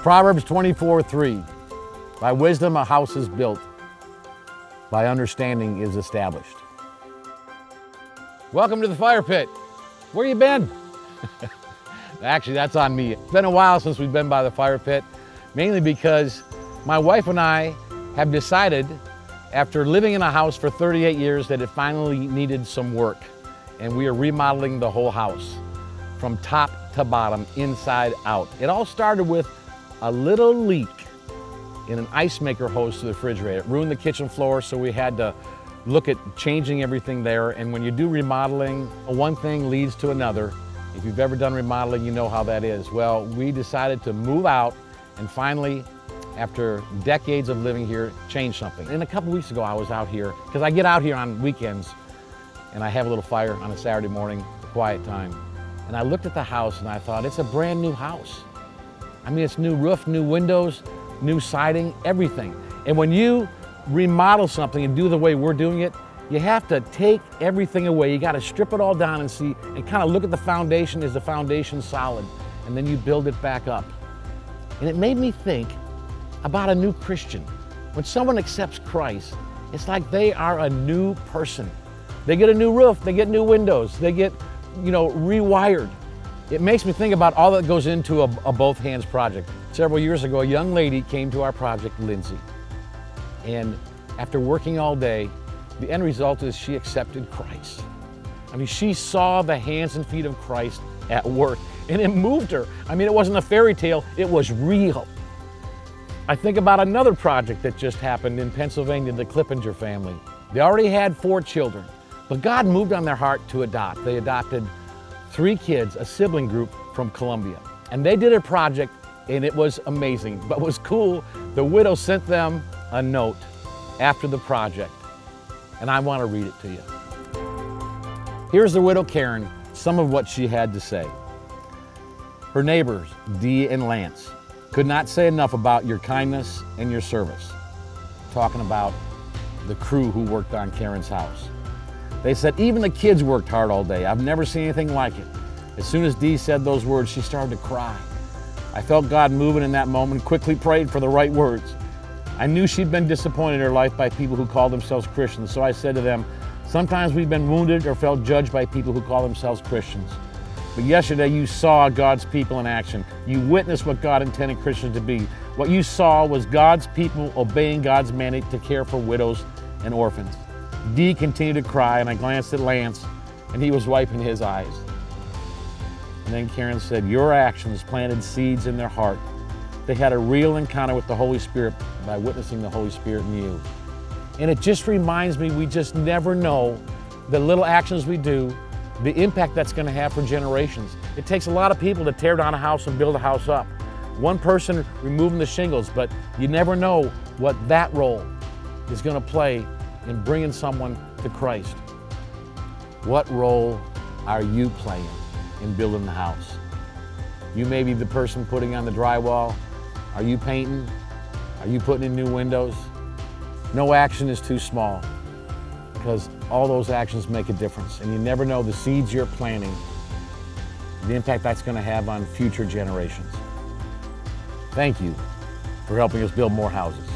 Proverbs 24:3. By wisdom a house is built, by understanding is established. Welcome to the Fire Pit. Where you been? Actually, that's on me. It's been a while since we've been by the Fire Pit, mainly because my wife and I have decided, after living in a house for 38 years, that it finally needed some work. And we are remodeling the whole house from top to bottom, inside out. It all started with a little leak in an ice maker hose to the refrigerator. It ruined the kitchen floor, so we had to look at changing everything there. And when you do remodeling, one thing leads to another. If you've ever done remodeling, you know how that is. Well, we decided to move out and finally, after decades of living here, change something. And a couple weeks ago, I was out here, because I get out here on weekends and I have a little fire on a Saturday morning, quiet time. And I looked at the house and I thought, it's a brand new house. I mean, it's new roof, new windows, new siding, everything. And when you remodel something and do the way we're doing it, you have to take everything away. You got to strip it all down and see, and kind of look at the foundation. Is the foundation solid? And then you build it back up. And it made me think about a new Christian. When someone accepts Christ, it's like they are a new person. They get a new roof, they get new windows, they get, rewired. It makes me think about all that goes into a both hands project. Several years ago, a young lady came to our project, Lindsay. And after working all day, the end result is she accepted Christ. I mean, she saw the hands and feet of Christ at work, and it moved her. I mean, it wasn't a fairy tale, it was real. I think about another project that just happened in Pennsylvania, the Clippinger family. They already had 4 children, but God moved on their heart to adopt. They adopted 3 kids, a sibling group from Colombia. And they did a project, and it was amazing. But what was cool, the widow sent them a note after the project, and I want to read it to you. Here's the widow Karen, some of what she had to say. Her neighbors, Dee and Lance, could not say enough about your kindness and your service. Talking about the crew who worked on Karen's house. They said, even the kids worked hard all day. I've never seen anything like it. As soon as Dee said those words, she started to cry. I felt God moving in that moment, quickly prayed for the right words. I knew she'd been disappointed in her life by people who called themselves Christians, so I said to them, sometimes we've been wounded or felt judged by people who call themselves Christians. But yesterday you saw God's people in action. You witnessed what God intended Christians to be. What you saw was God's people obeying God's mandate to care for widows and orphans. Dee continued to cry, and I glanced at Lance, and he was wiping his eyes. And then Karen said, your actions planted seeds in their heart. They had a real encounter with the Holy Spirit by witnessing the Holy Spirit in you. And it just reminds me, we just never know the little actions we do, the impact that's going to have for generations. It takes a lot of people to tear down a house and build a house up. One person removing the shingles, but you never know what that role is going to play in bringing someone to Christ. What role are you playing in building the house? You may be the person putting on the drywall. Are you painting? Are you putting in new windows? No action is too small, because all those actions make a difference, and you never know the seeds you're planting, the impact that's going to have on future generations. Thank you for helping us build more houses.